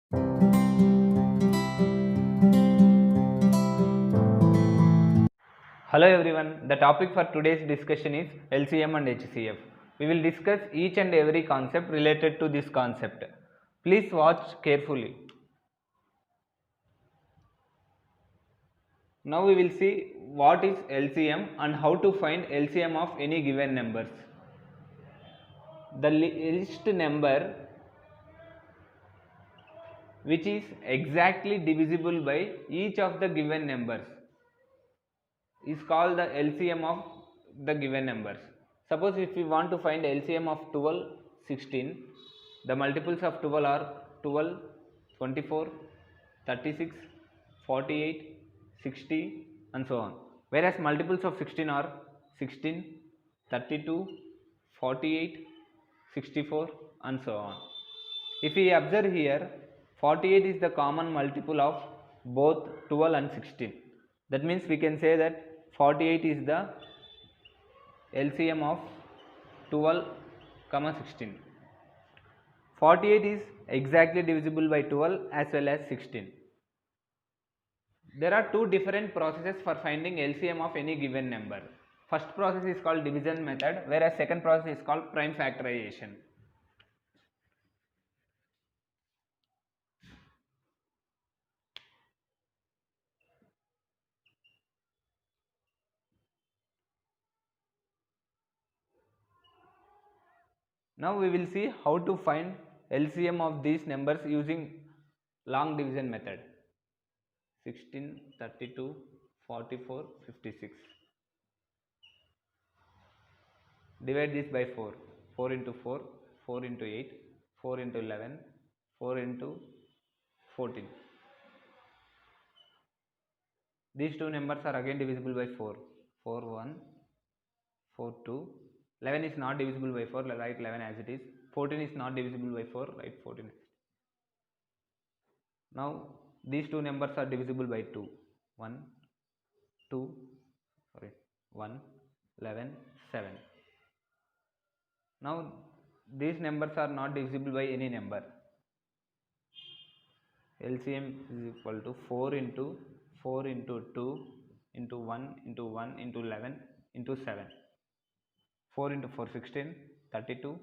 Hello everyone, the topic for today's discussion is LCM and HCF. We will discuss each and every concept related to this concept. Please watch carefully. Now we will see what is LCM and how to find LCM of any given numbers. The list number which is exactly divisible by each of the given numbers is called the LCM of the given numbers. Suppose if we want to find LCM of 12, 16, the multiples of 12 are 12, 24, 36, 48, 60 and so on. Whereas multiples of 16 are 16, 32, 48, 64 and so on. If we observe here, 48 is the common multiple of both 12 and 16. That means we can say that 48 is the LCM of 12, 16. 48 is exactly divisible by 12 as well as 16. There are two different processes for finding LCM of any given number. First process is called division method, whereas second process is called prime factorization. Now we will see how to find LCM of these numbers using long division method. 16, 32, 44, 56. Divide this by 4. 4 into 4, 4 into 8, 4 into 11, 4 into 14. These two numbers are again divisible by 4. 4, 1, 4, 2. 11 is not divisible by 4, write 11 as it is. 14 is not divisible by 4, write 14. Now these two numbers are divisible by 2. 1, 2, 1, 11, 7. Now these numbers are not divisible by any number. LCM is equal to 4 into 4 into 2 into 1 into 1 into 11 into 7. 4 into 4, 16, 32,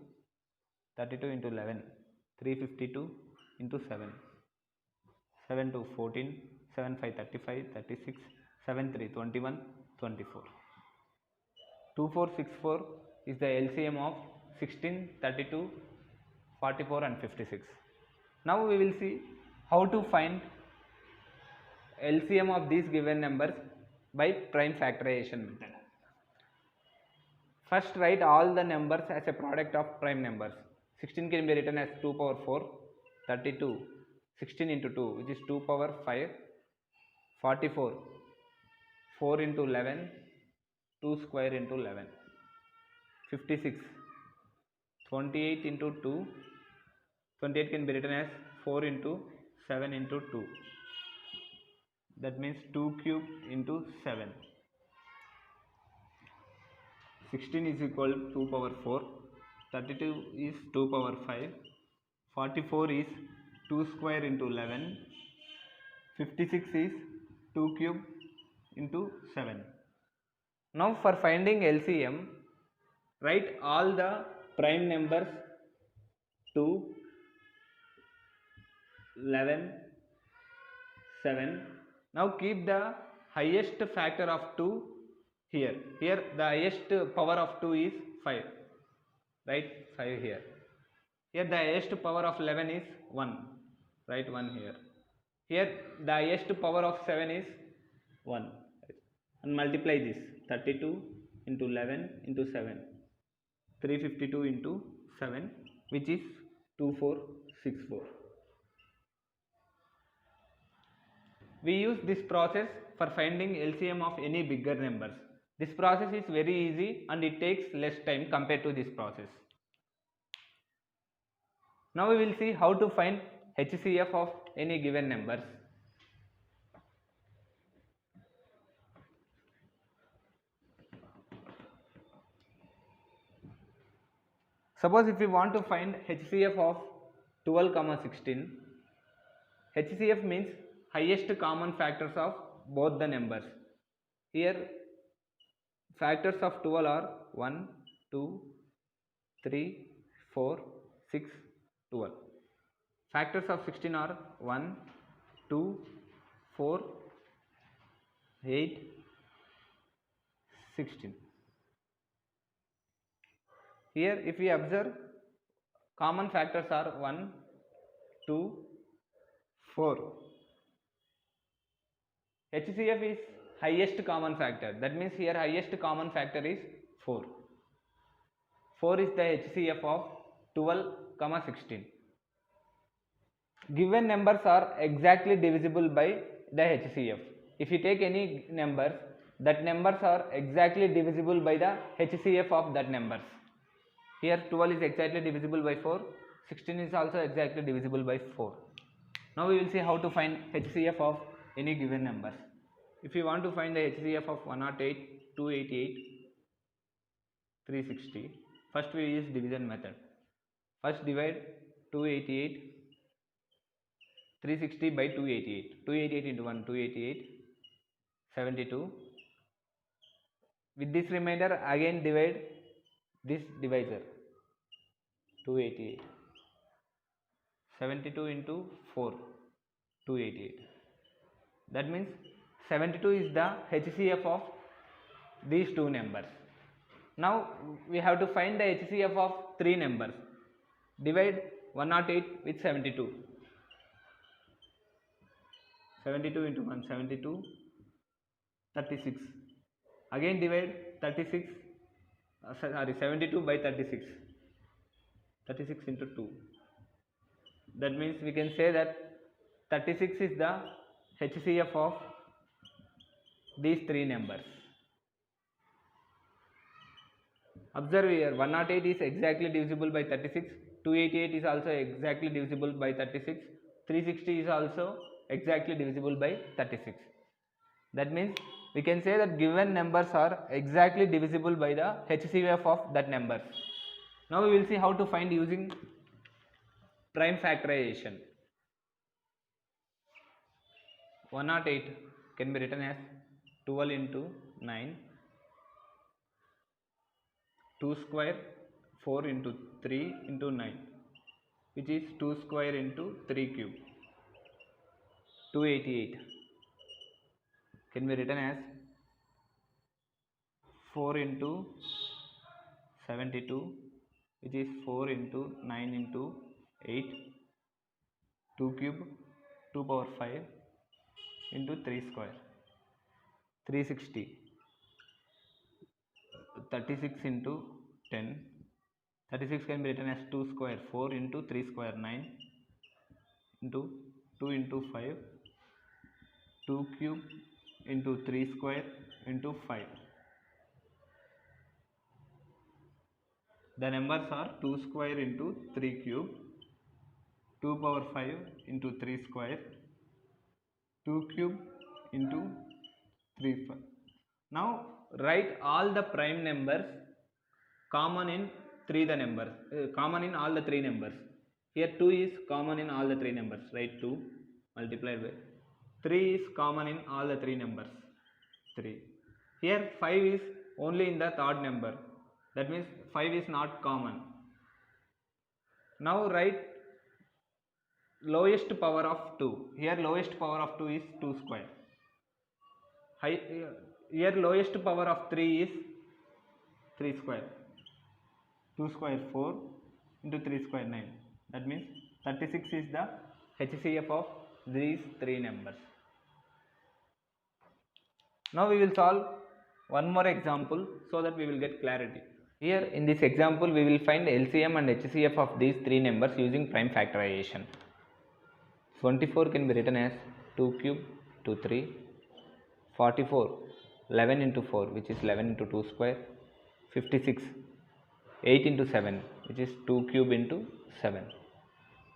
32 into 11, 352 into 7. 7 to 14, 7 5 35, 36, 7 3 21, 24. 2464 is the LCM of 16, 32, 44 and 56. Now we will see how to find LCM of these given numbers by prime factorization method. First write all the numbers as a product of prime numbers. 16 can be written as 2 power 4, 32, 16 into 2 which is 2 power 5, 44, 4 into 11, 2 square into 11, 56, 28 into 2, 28 can be written as 4 into 7 into 2, that means 2 cubed into 7. 16 is equal to 2 power 4, 32 is 2 power 5, 44 is 2 square into 11, 56 is 2 cube into 7. Now for finding LCM, write all the prime numbers 2, 11, 7. Now keep the highest factor of 2 here. Here the highest power of 2 is 5. Write 5 here. Here the highest power of 11 is 1. Write 1 here. Here the highest power of 7 is 1. And multiply this 32 into 11 into 7. 352 into 7 which is 2464. We use this process for finding LCM of any bigger numbers. This process is very easy and it takes less time compared to this process. Now we will see how to find HCF of any given numbers. Suppose if we want to find HCF of 12, 16, HCF means highest common factors of both the numbers. Here factors of 12 are 1, 2, 3, 4, 6, 12. Factors of 16 are 1, 2, 4, 8, 16. Here if we observe, common factors are 1, 2, 4. HCF is highest common factor. That means here highest common factor is 4. 4 is the HCF of 12, 16. Given numbers are exactly divisible by the HCF. If you take any numbers, that numbers are exactly divisible by the HCF of that numbers. Here 12 is exactly divisible by 4, 16 is also exactly divisible by 4. Now we will see how to find HCF of any given numbers. If you want to find the HCF of 108, 288, 360, first we use division method. First divide 288, 360 by 288. 288 into 1, 288, 72. With this remainder again divide this divisor, 288. 72 into 4, 288. That means 72 is the HCF of these two numbers. Now we have to find the HCF of three numbers. Divide 108 with 72. 72 into 1, 72, 36. Again divide 72 by 36. 36 into 2. That means we can say that 36 is the HCF of these three numbers. Observe here, 108 is exactly divisible by 36, 288 is also exactly divisible by 36, 360 is also exactly divisible by 36. That means we can say that given numbers are exactly divisible by the HCF of that number. Now we will see how to find using prime factorization. 108 can be written as 12 into 9, 2 square, 4 into 3 into 9, which is 2 square into 3 cube. 288 can be written as 4 into 72, which is 4 into 9 into 8, 2 cube, 2 power 5 into 3 square. 360, 36 into 10, 36 can be written as 2 square, 4 into 3 square, 9 into 2 into 5, 2 cube into 3 square into 5. The numbers are 2 square into 3 cube, 2 power 5 into 3 square, 2 cube into 3 5. Now write all the prime numbers common in common in all the three numbers. Here 2 is common in all the three numbers. Write 2 multiplied by 3 is common in all the three numbers. 3. Here 5 is only in the third number. That means 5 is not common. Now write lowest power of 2. Here lowest power of 2 is 2 square. Here lowest power of 3 is 3 square. 2 square 4 into 3 square 9. That means 36 is the HCF of these three numbers. Now we will solve one more example so that we will get clarity. Here in this example we will find LCM and HCF of these three numbers using prime factorization. 24 can be written as 2 cube 2 3, 44 11 into 4 which is 11 into 2 square, 56 8 into 7 which is 2 cube into 7.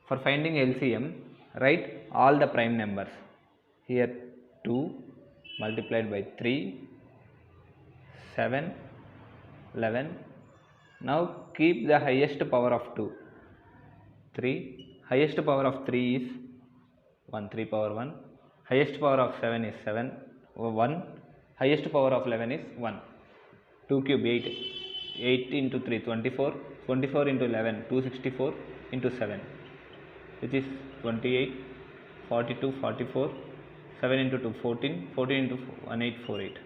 For finding LCM, write all the prime numbers. Here 2 multiplied by 3, 7, 11. Now keep the highest power of 2. 3. Highest power of 3 is 1 3 power 1, highest power of 7 is 7 1, highest power of 11 is 1. 2 cube 8, 8 into 3 24, 24 into 11 264 into 7, which is 28, 42 44, 7 into 2 14, 14 into 1 8 48.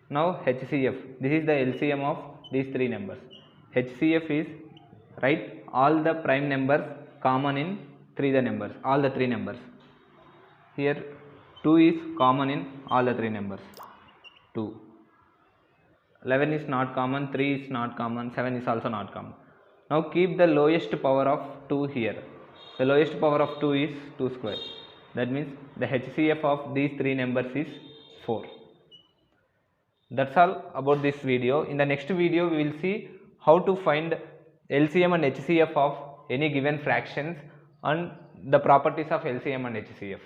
Now HCF, this is the LCM of these three numbers. HCF is write all the prime numbers common in all the three numbers. Here 2 is common in all the three numbers. 2. 11 is not common, 3 is not common, 7 is also not common. Now keep the lowest power of 2 here. The lowest power of 2 is 2 square. That means the HCF of these three numbers is 4. That's all about this video. In the next video we will see how to find LCM and HCF of any given fractions and the properties of LCM and HCF.